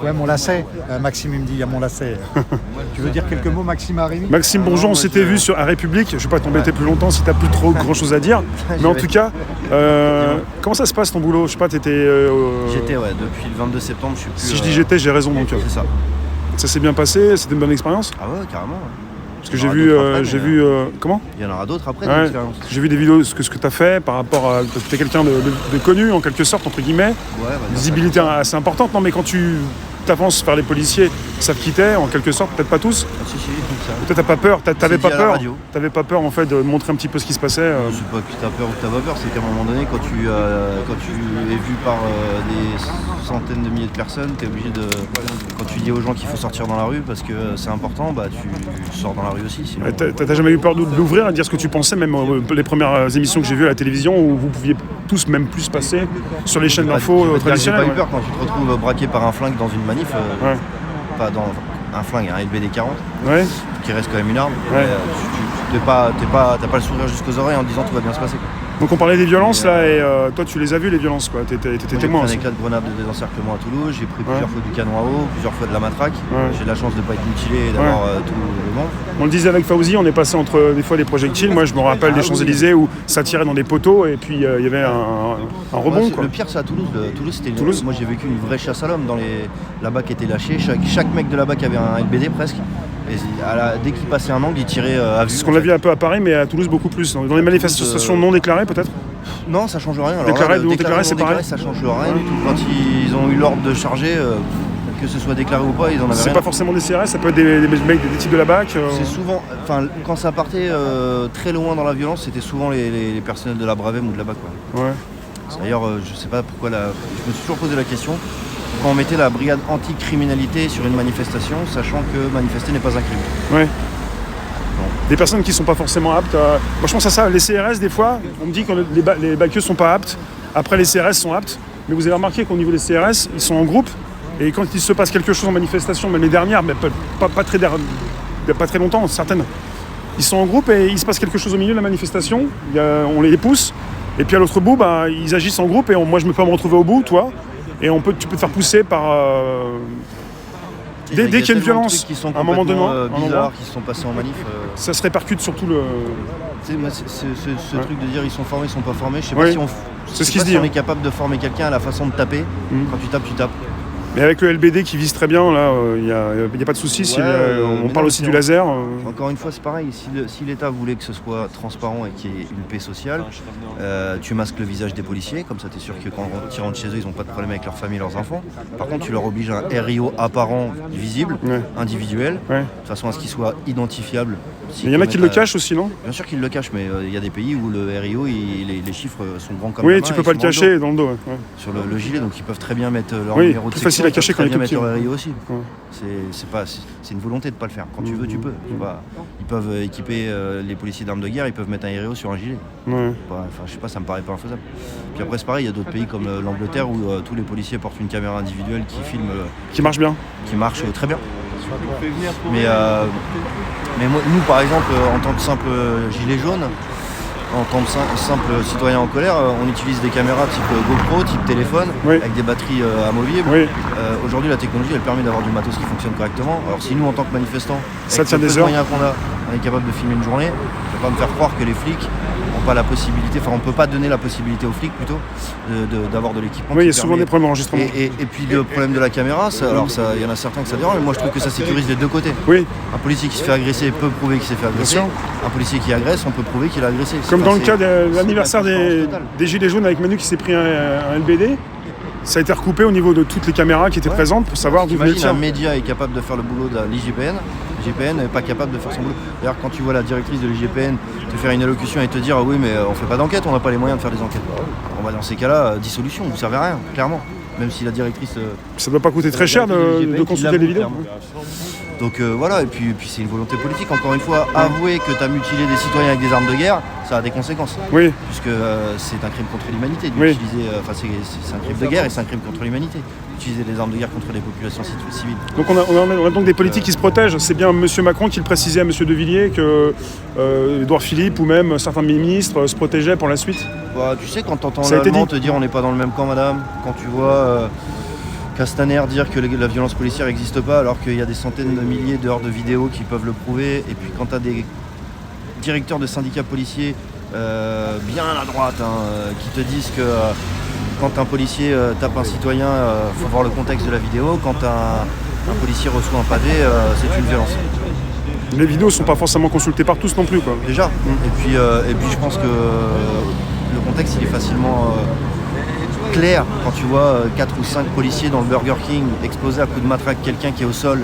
Ouais, mon lacet. Maxime, il me dit, il y a mon lacet. Tu veux dire quelques mots, Maxime Arimi? Maxime, bonjour, on s'était vu sur République. Je ne vais pas t'embêter plus longtemps si tu n'as plus trop grand-chose à dire. Mais en tout cas, comment ça se passe ton boulot? Je sais pas, t'étais... J'étais, ouais, depuis le 22 septembre, je suis plus... Si je dis j'étais, j'ai raison donc. C'est ça. Ça s'est bien passé? C'était une bonne expérience? Ah ouais, carrément. Ouais. Parce que j'ai vu... Comment? Il y en aura d'autres après, ouais, l'expérience. J'ai vu des vidéos de ce que tu as fait par rapport à... Tu es quelqu'un de connu, en quelque sorte, entre guillemets. Ouais, visibilité assez importante. Non, mais quand tu t'avances vers les policiers, ils savent qui t'es, en quelque sorte, peut-être pas tous. Ah, si, peut-être t'as pas peur, t'avais pas peur en fait de montrer un petit peu ce qui se passait. C'est pas que t'as peur ou que t'as pas peur, c'est qu'à un moment donné, quand tu es vu par des centaines de milliers de personnes, t'es obligé de... Quand tu dis aux gens qu'il faut sortir dans la rue parce que c'est important, bah tu sors dans la rue aussi. Sinon... T'as jamais eu peur d'ouvrir et de dire ce que tu pensais, même les premières émissions que j'ai vues à la télévision où vous pouviez tous même plus passer sur les chaînes d'infos traditionnelles? J'ai pas eu peur quand tu te retrouves braqué par un flingue dans une manif, pas dans un flingue, un LBD 40, qui reste quand même une arme. Ouais. T'as pas le sourire jusqu'aux oreilles en disant tout va bien se passer. Donc on parlait des violences là et toi tu les as vues les violences quoi, t'étais témoin. J'ai pris un éclat de grenade de désencerclement à Toulouse, j'ai pris plusieurs fois du canon à eau, plusieurs fois de la matraque. J'ai de la chance de ne pas être mutilé et d'avoir tout le monde. On le disait avec Fauzi, on est passé entre des fois des projectiles. Moi je me rappelle des Champs-Élysées où ça tirait dans des poteaux et puis il y avait un rebond. Quoi. Le pire c'est à Toulouse. Toulouse. Moi j'ai vécu une vraie chasse à l'homme dans la BAC était lâchée. Chaque mec de la BAC avait un LBD presque. Et dès qu'il passait un angle, il tirait à vue. C'est ce qu'on a vu un peu à Paris, mais à Toulouse beaucoup plus. Dans les manifestations non déclarées peut-être? Non, ça change rien. Déclaré, c'est pareil. Ça change rien du tout. Quand ils ont eu l'ordre de charger, que ce soit déclaré ou pas, ils en avaient rien. C'est pas forcément des CRS, ça peut être des mecs, des types de la BAC. C'est souvent, quand ça partait très loin dans la violence, c'était souvent les personnels de la Bravem ou de la BAC. Quoi. Ouais. D'ailleurs, je sais pas pourquoi je me suis toujours posé la question. Quand on mettait la brigade anti-criminalité sur une manifestation, sachant que manifester n'est pas un crime. Ouais. Des personnes qui sont pas forcément aptes. Moi je pense à ça, les CRS des fois, on me dit que les baqueux sont pas aptes, après les CRS sont aptes, mais vous avez remarqué qu'au niveau des CRS, ils sont en groupe, et quand il se passe quelque chose en manifestation, même les dernières, mais pas très longtemps, certaines, ils sont en groupe et il se passe quelque chose au milieu de la manifestation, on les pousse, et puis à l'autre bout, ils agissent en groupe, et moi je peux me retrouver au bout, toi, et tu peux te faire pousser par... Dès qu'il y a une violence, à un moment donné, bizarres qui se sont passés en manif. Ça se répercute sur tout le... Tu sais, moi, ce truc de dire ils sont formés, ils sont pas formés, je sais pas si on est capable de former quelqu'un à la façon de taper. Quand tu tapes, tu tapes. Mais avec le LBD qui vise très bien, là, il n'y a pas de souci. On parle aussi du laser. Encore une fois, c'est pareil. Si l'État voulait que ce soit transparent et qu'il y ait une paix sociale, tu masques le visage des policiers. Comme ça, tu es sûr que quand ils rentrent chez eux, ils n'ont pas de problème avec leur famille et leurs enfants. Par contre, tu leur obliges un RIO apparent, visible, individuel, de façon à ce qu'il soit identifiable. Il y en a qui le cachent aussi, non? Bien sûr qu'ils le cachent, mais il y a des pays où le RIO, les chiffres sont grands comme Oui, tu peux pas le cacher dans le dos. Sur le gilet, donc ils peuvent très bien mettre leur numéro de section. À cacher quand il est petit. Aussi. C'est une volonté de pas le faire. Quand tu veux, tu peux. Ils peuvent équiper les policiers d'armes de guerre, ils peuvent mettre un RIO sur un gilet. Je sais pas, ça me paraît pas infaisable. Puis après, c'est pareil, il y a d'autres pays comme l'Angleterre où tous les policiers portent une caméra individuelle qui filme. Qui marche bien. Qui marche très bien. Mais moi, nous, par exemple, en tant que simple gilet jaune, en tant que simple citoyen en colère, on utilise des caméras type GoPro, type téléphone, avec des batteries amovibles. Aujourd'hui, la technologie, elle permet d'avoir du matos qui fonctionne correctement. Alors si nous, en tant que manifestants, avec les moyens qu'on a, on est capable de filmer une journée, je ne vais pas me faire croire que les flics n'ont pas la possibilité, on ne peut pas donner la possibilité aux flics plutôt d'avoir de l'équipement. Oui, il y a souvent des problèmes d'enregistrement. Et puis le problème de la caméra, il y en a certains que ça dérange, mais moi je trouve que ça sécurise les deux côtés. Oui. Un policier qui se fait agresser peut prouver qu'il s'est fait agresser. Un policier qui agresse, on peut prouver qu'il a agressé. Comme dans le cas de l'anniversaire des Gilets jaunes avec Manu qui s'est pris un LBD, ça a été recoupé au niveau de toutes les caméras qui étaient présentes pour savoir d'où venait le tir. Un média est capable de faire le boulot de l'IGPN. L'IGPN n'est pas capable de faire son boulot. D'ailleurs, quand tu vois la directrice de l'IGPN te faire une allocution et te dire oui, mais on fait pas d'enquête, on n'a pas les moyens de faire des enquêtes. Dans ces cas-là, dissolution, vous ne servez à rien, clairement. Même si la directrice. Ça ne doit pas coûter très cher de consulter les vidéos. Donc voilà, et puis c'est une volonté politique. Encore une fois, avouer que tu as mutilé des citoyens avec des armes de guerre, ça a des conséquences. Oui. Puisque c'est un crime contre l'humanité d'utiliser. C'est un crime de guerre et c'est un crime contre l'humanité. Utiliser des armes de guerre contre les populations civiles. Donc on a donc des politiques qui se protègent. C'est bien M. Macron qui le précisait à M. De Villiers que Édouard Philippe ou même certains ministres se protégeaient pour la suite. Tu sais, quand tu entends l'Allemand te dire on n'est pas dans le même camp, madame, quand tu vois Castaner dire que la violence policière n'existe pas alors qu'il y a des centaines de milliers d'heures de vidéos qui peuvent le prouver. Et puis quand tu as des directeurs de syndicats policiers bien à la droite qui te disent que quand un policier tape un citoyen, faut voir le contexte de la vidéo. Quand un policier reçoit un pavé, c'est une violence. Les vidéos ne sont pas forcément consultées par tous non plus, quoi. Déjà. Et puis je pense que le contexte il est facilement clair quand tu vois 4 ou 5 policiers dans le Burger King exposer à coups de matraque quelqu'un qui est au sol,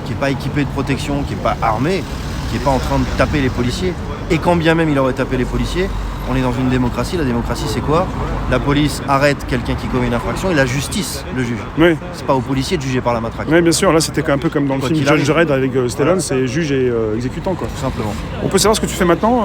qui n'est pas équipé de protection, qui n'est pas armé, qui n'est pas en train de taper les policiers. Et quand bien même il aurait tapé les policiers, on est dans une démocratie. La démocratie, c'est quoi? La police arrête quelqu'un qui commet une infraction et la justice le juge. Oui. C'est pas au policier de juger par la matraque. Oui, bien sûr. Là, c'était un peu comme dans le Quoi film qu'il Judge arrive. Dredd avec Stallone, c'est juge et exécutant, quoi. Tout simplement. On peut savoir ce que tu fais maintenant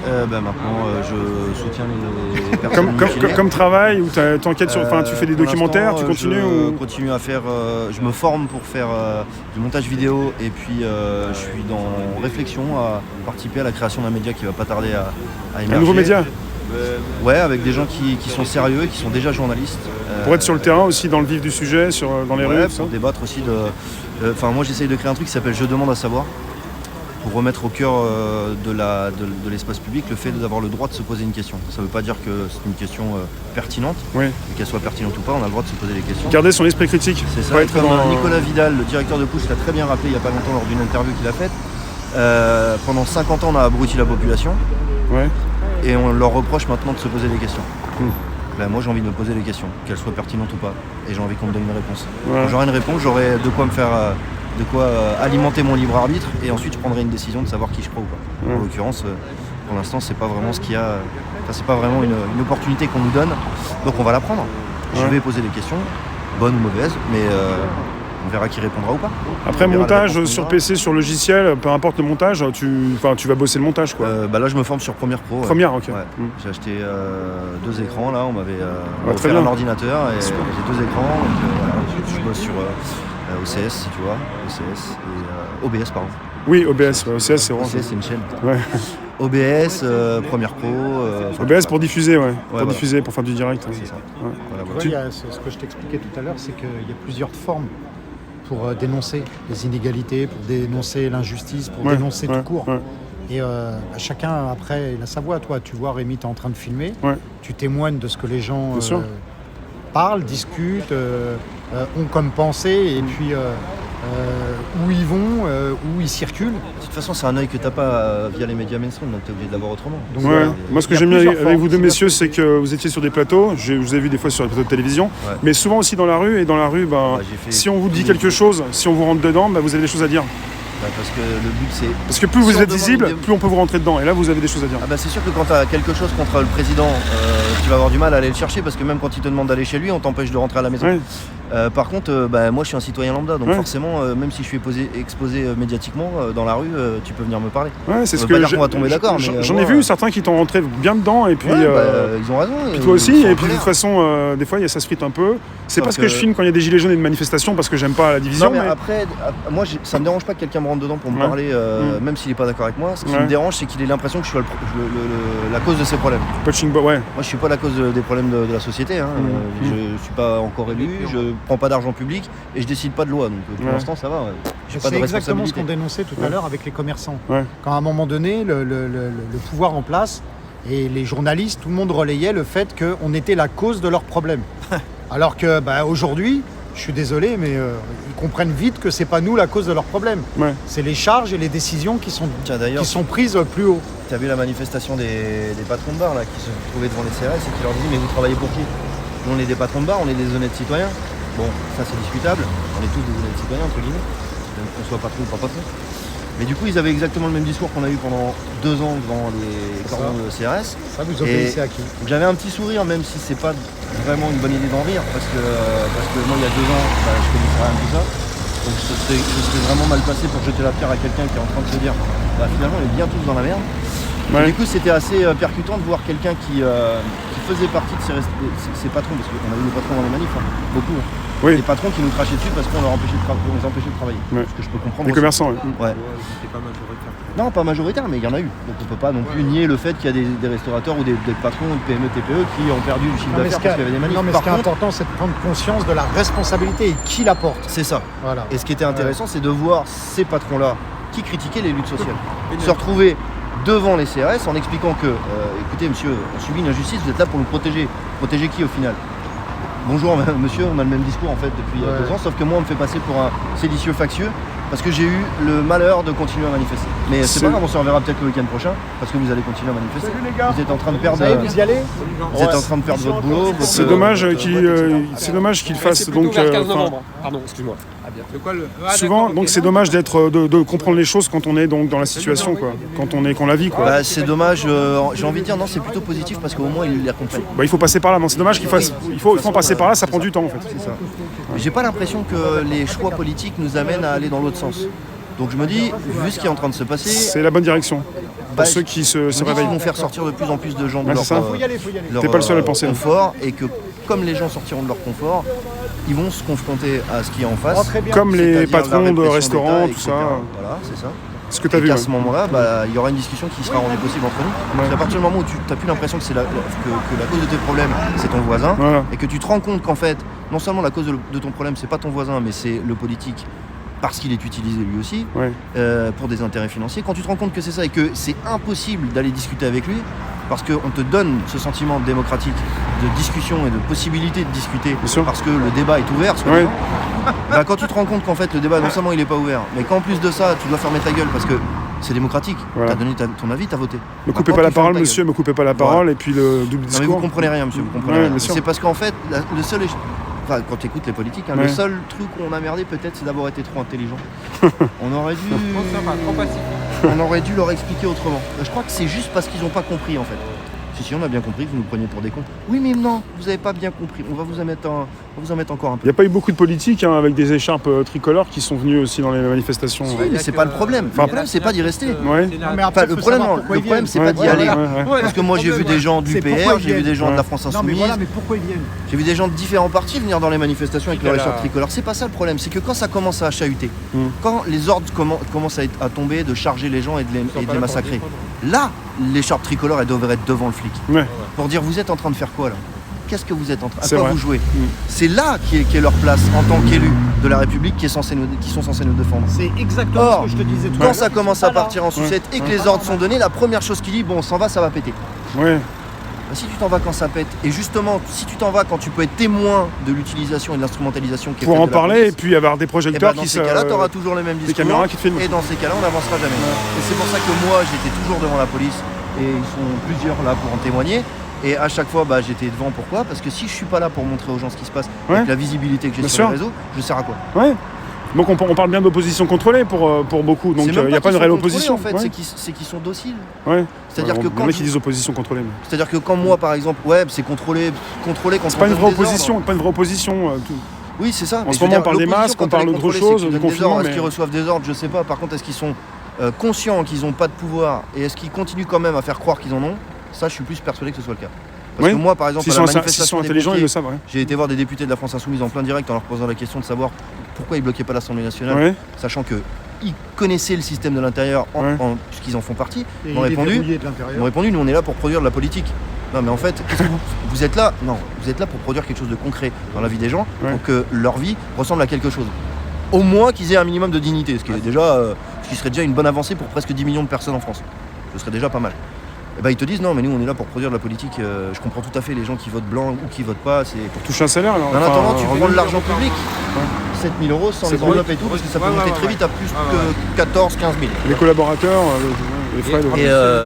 Maintenant, je soutiens les personnes mutilées. comme travail, ou t'enquêtes sur, tu fais des Pour documentaires, tu l'instant, continues Je ou... continue à faire. Je me forme pour faire du montage vidéo et puis je suis dans réflexion à participer à la création d'un média qui va pas tarder à émerger. Un nouveau média Ouais, avec des gens qui sont sérieux et qui sont déjà journalistes. pour être sur le terrain aussi, dans le vif du sujet, dans les rues, tout ça. Pour débattre aussi de. Enfin, moi j'essaye de créer un truc qui s'appelle Je demande à savoir. Pour remettre au cœur de l'espace public le fait d'avoir le droit de se poser une question. Ça ne veut pas dire que c'est une question pertinente, Oui. mais qu'elle soit pertinente ou pas, on a le droit de se poser des questions. Garder son esprit critique. C'est ça, Pas et être comme dans... Nicolas Vidal, le directeur de Push, l'a très bien rappelé il n'y a pas longtemps lors d'une interview qu'il a faite. Pendant 50 ans, on a abruti la population Ouais. et on leur reproche maintenant de se poser des questions. Ben, moi, j'ai envie de me poser des questions, qu'elles soient pertinentes ou pas, et j'ai envie qu'on me donne une réponse. Ouais. Quand j'aurai une réponse, j'aurai de quoi me faire... de quoi alimenter mon libre arbitre et ensuite je prendrai une décision de savoir qui je crois ou pas. En l'occurrence, pour l'instant, c'est pas vraiment ce qu'il y a. Enfin, c'est pas vraiment une opportunité qu'on nous donne, donc on va la prendre. Je vais poser des questions, bonnes ou mauvaises, mais on verra qui répondra ou pas. Après, On verra la montage réponse qu'on sur aura. PC, sur logiciel, peu importe le montage, tu vas bosser le montage, quoi. Là, je me forme sur Premiere Pro. Première, ok. Ouais. J'ai acheté 2 écrans là, on m'avait très offert bien. un ordinateur et j'ai 2 écrans. Donc, voilà, je bosse sur OCS si tu vois, OCS et OBS pardon. Oui, OBS, ouais, OCS, c'est vraiment... OCS c'est une chaîne. Ouais. OBS, Premiere Pro. OBS pour diffuser, pour voilà. diffuser, pour faire du direct. Ouais. C'est ça. Ouais. Voilà, Tu voilà. vois, il y a ce que je t'expliquais tout à l'heure, c'est qu'il y a plusieurs formes pour dénoncer les inégalités, pour dénoncer l'injustice, pour dénoncer tout court. Ouais. Et chacun, après, il a sa voix. Toi, tu vois, Rémi, tu es en train de filmer. Ouais. Tu témoignes de ce que les gens Bien sûr. parlent, discutent, ont comme pensée, et puis où ils vont, où ils circulent. De toute façon, c'est un œil que t'as pas via les médias mainstream, donc t'es obligé de l'avoir autrement. Donc, Ouais. voilà. Moi, ce que Il y a j'aime bien plusieurs avec vous formes, deux, c'est messieurs, bien. c'est que vous étiez sur des plateaux. Je vous ai vu des fois sur les plateaux de télévision, Ouais. mais souvent aussi dans la rue. Et dans la rue, Ouais, j'ai fait si on vous dit tous les quelque chose, si on vous rentre dedans, vous avez des choses à dire. Parce que le but c'est. Parce que plus Si vous on êtes demande visible, une- plus on peut vous rentrer dedans. Et là, vous avez des choses à dire. C'est sûr que quand tu as quelque chose contre le président, tu vas avoir du mal à aller le chercher parce que même quand il te demande d'aller chez lui, on t'empêche de rentrer à la maison. Ouais. Par contre, moi je suis un citoyen lambda, donc Ouais. forcément, même si je suis exposé médiatiquement dans la rue, tu peux venir me parler. Ouais, c'est Ça ce veut pas que dire qu'on va tomber d'accord, mais, j'en ai moi, vu certains qui t'ont rentré bien dedans et puis. Ouais, ils ont raison. Puis ils toi aussi, sont en et puis de colère. toute façon, des fois, ça se frite un peu. C'est Parce pas ce que je que- filme quand il y a des gilets jaunes et une manifestation parce que j'aime pas la division. Non, mais mais- après, moi ça me dérange pas que quelqu'un me rentre dedans pour me Ouais. parler, même s'il est pas d'accord avec moi. Ce qui Ouais. me dérange, c'est qu'il ait l'impression que je suis la cause de ses problèmes. Punching ball, ouais. Moi, je suis pas la cause des problèmes de la société. Hein. Je suis pas encore élu, je prends pas d'argent public et je décide pas de loi. Donc pour Ouais. l'instant, ça va. J'ai pas de C'est exactement ce responsabilité. qu'on dénonçait tout à l'heure avec les commerçants. Ouais. Quand à un moment donné, le pouvoir en place et les journalistes, tout le monde relayait le fait qu'on était la cause de leurs problèmes. Alors que aujourd'hui, je suis désolé, mais ils comprennent vite que c'est pas nous la cause de leurs problèmes. Ouais. C'est les charges et les décisions qui sont Tiens, d'ailleurs, prises plus haut. tu as vu la manifestation des patrons de bar là, qui se trouvaient devant les CRS et qui leur disaient mais vous travaillez pour qui? Nous on est des patrons de bar, on est des honnêtes citoyens. Bon, ça c'est discutable, on est tous des honnêtes citoyens entre guillemets, même qu'on soit patron ou pas patron. Mais du coup ils avaient exactement le même discours qu'on a eu pendant 2 ans devant les cordons de CRS. Ça, vous obéissez à qui? Donc j'avais un petit sourire, même si c'est pas vraiment une bonne idée d'en rire, parce que moi il y a 2 ans, je connaissais rien de tout ça. Donc je serais vraiment mal placé pour jeter la pierre à quelqu'un qui est en train de se dire finalement on est bien tous dans la merde. Ouais. Et du coup c'était assez percutant de voir quelqu'un qui faisait partie de ces patrons, parce qu'on a eu les patrons dans les manifs, beaucoup. Oui. Les patrons qui nous crachaient dessus parce qu'on les empêchait de travailler. Ouais. Ce que je peux comprendre. Les aussi. commerçants, Ouais. C'était pas majoritaire. Non, pas majoritaire, mais il y en a eu. Donc on peut pas non plus nier le fait qu'il y a des restaurateurs ou des patrons de PME, TPE qui ont perdu du chiffre d'affaires parce qu'il y avait des manifs. Non, mais Par ce qui est contre, important, c'est de prendre conscience de la responsabilité et qui la porte. c'est ça. Voilà. Et ce qui était intéressant, c'est de voir ces patrons-là qui critiquaient les luttes sociales se retrouver devant les CRS en expliquant que, écoutez monsieur, on subit une injustice, vous êtes là pour nous protéger. Protéger qui au final? Bonjour monsieur, on a le même discours en fait depuis 2 ans, sauf que moi on me fait passer pour un séditieux factieux parce que j'ai eu le malheur de continuer à manifester. Mais c'est pas grave, on se reverra peut-être le week-end prochain parce que vous allez continuer à manifester. Salut les gars. Vous êtes en train de perdre, Vous y allez? vous êtes en train de perdre votre boulot. C'est dommage qu'il fasse C'est plutôt donc. vers le 15 novembre. Pardon, excuse-moi. De quoi le... Souvent, donc c'est dommage de comprendre les choses quand on est donc dans la situation, quoi. Quand la vit, quoi. Bah, c'est dommage, j'ai envie de dire non, c'est plutôt positif parce qu'au moins ils la comprennent. Bah, il faut passer par là, non, c'est dommage qu'il fasse. Il faut en passer par là, ça prend du temps en fait. C'est ça. J'ai pas l'impression que les choix politiques nous amènent à aller dans l'autre sens. Donc je me dis, vu ce qui est en train de se passer, C'est la bonne direction. bah, Pour ceux qui se je me dis qu'ils réveillent. vont faire sortir de plus en plus de gens de Ouais, leur, c'est ça. Faut y aller, faut y aller. leur, T'es pas le seul à le penser. confort et que comme les gens sortiront de leur confort, ils vont se confronter à ce qui est en face. Rentrez bien. Comme les c'est-à-dire la patrons de répression restaurants, d'État, tout etc. ça. Voilà, c'est ça. Ce que tu as Et vu. qu'à Ouais. ce moment-là, bah, il y aura une discussion qui sera rendue possible entre nous. Parce qu'à partir du moment où tu n'as plus l'impression que c'est que la cause de tes problèmes, c'est ton voisin, Voilà. et que tu te rends compte qu'en fait, non seulement la cause de ton problème, c'est pas ton voisin, mais c'est le politique, parce qu'il est utilisé lui aussi, Ouais. pour des intérêts financiers. Quand tu te rends compte que c'est ça et que c'est impossible d'aller discuter avec lui, parce qu'on te donne ce sentiment démocratique de discussion et de possibilité de discuter, Bien sûr. parce que le débat est ouvert, Ouais. bah, quand tu te rends compte qu'en fait le débat non seulement il n'est pas ouvert, mais qu'en plus de ça, tu dois fermer ta gueule parce que c'est démocratique, Voilà. tu as donné ton avis, tu as voté. Me coupez Maintenant, pas la tu fermes parole, ta monsieur, gueule. me coupez pas la parole, et puis le double Non mais vous discours. comprenez rien monsieur, vous comprenez Ouais, rien. bien sûr. C'est parce qu'en fait, le seul enfin, quand tu écoutes les politiques, hein, Ouais. le seul truc où on a merdé peut-être c'est d'avoir été trop intelligent. On aurait dû Trop sympa, trop passif. on aurait dû leur expliquer autrement. Je crois que c'est juste parce qu'ils n'ont pas compris en fait. Si on a bien compris que vous nous preniez pour des cons. Oui mais non, vous n'avez pas bien compris. On va vous en mettre encore un Il peu. n'y a pas eu beaucoup de politiques avec des écharpes tricolores qui sont venus aussi dans les manifestations. Oui, mais c'est pas le problème. Le problème c'est pas d'y rester. Ouais. Non, mais après, Enfin, le faut problème, savoir non, pourquoi le ils problème viennent. c'est pas d'y aller. Ouais. Parce que moi j'ai vu des gens du C'est pourquoi PR, ils j'ai vu des viennent. gens de la France Non mais Insoumise, voilà, mais pourquoi ils viennent? j'ai vu des gens de différents partis venir dans les manifestations avec leur Quelle écharpe a- tricolore. C'est pas ça le problème, c'est que quand ça commence à chahuter, Mm. quand les ordres commencent à tomber, de charger les gens et de les massacrer, là, l'écharpe tricolore elle devrait être devant le flic. Ouais. Pour dire vous êtes en train de faire quoi là? Qu'est-ce que vous êtes en train C'est à quoi vrai. vous jouez? Mm. C'est là qui est leur place en tant qu'élus de la République qui sont censés nous défendre. C'est exactement Or, ce que je te disais tout à Quand l'heure. ça commence à partir en sucette et que les ordres sont donnés, la première chose qu'il dit, bon on s'en va, ça va péter. Ouais. Bah, si tu t'en vas quand ça pète, et justement si tu t'en vas quand tu peux être témoin de l'utilisation et de l'instrumentalisation qui est Pour faite en de la parler police, et puis avoir des et projecteurs dans qui ces cas-là, tu auras toujours les mêmes des discours. caméras qui te filment. Et dans ces cas-là, on n'avancera jamais. Et c'est pour ça que moi, j'étais toujours devant la police, et ils sont plusieurs là pour en témoigner. Et à chaque fois, bah, j'étais devant. Pourquoi? Parce que si je suis pas là pour montrer aux gens ce qui se passe, Ouais. avec la visibilité que j'ai Bien sur sûr. les réseaux, je sers à quoi? Ouais. Donc on parle bien d'opposition contrôlée pour beaucoup. Donc C'est il même n'y a pas qu'ils une réelle sont contrôlés, opposition. En fait, Ouais. c'est qu'ils sont dociles. Ouais. C'est-à-dire que Il y quand en a qui disent opposition contrôlée. mais c'est-à-dire que quand moi, par exemple, ouais, c'est contrôlé quand C'est pas une vraie opposition, pas une vraie opposition. Oui, c'est ça. En Mais ce je veux moment, dire, on parle des l'opposition, masques, quand on parle elle est d'autre contrôlée, chose, c'est qu'ils du donnent des confinement, ordres. Est-ce mais- qu'ils reçoivent des ordres? Je sais pas. Par contre, est-ce qu'ils sont conscients qu'ils n'ont pas de pouvoir et est-ce qu'ils continuent quand même à faire croire qu'ils en ont? Ça, je suis plus persuadé que ce soit le cas. Parce Oui. que moi, par exemple, S'ils à la sont manifestation des intelligents, ils pompiers, le savent. Ouais. j'ai été voir des députés de la France Insoumise en plein direct en leur posant la question de savoir pourquoi ils bloquaient pas l'Assemblée nationale, Ouais. sachant qu'ils connaissaient le système de l'intérieur Ouais. puisqu'ils en font partie. Et Ils m'ont il est répondu, verrouillé de ils m'ont l'intérieur. répondu, nous on est là pour produire de la politique. Non mais en fait, qu'est-ce que vous êtes là? Non, vous êtes là pour produire quelque chose de concret dans la vie des gens, Ouais. pour que leur vie ressemble à quelque chose. Au moins qu'ils aient un minimum de dignité, ce qui serait déjà une bonne avancée pour presque 10 millions de personnes en France. Ce serait déjà pas mal. Et bah ils te disent non mais nous on est là pour produire de la politique, je comprends tout à fait les gens qui votent blanc ou qui votent pas, c'est... Pour toucher un salaire alors. En enfin, attendant tu revenu. prends de l'argent public, 7 000 euros sans C'est les vrai. enveloppes et tout, parce que ça peut monter très vite à plus que 14-15 000. Les collaborateurs, les frais de. Et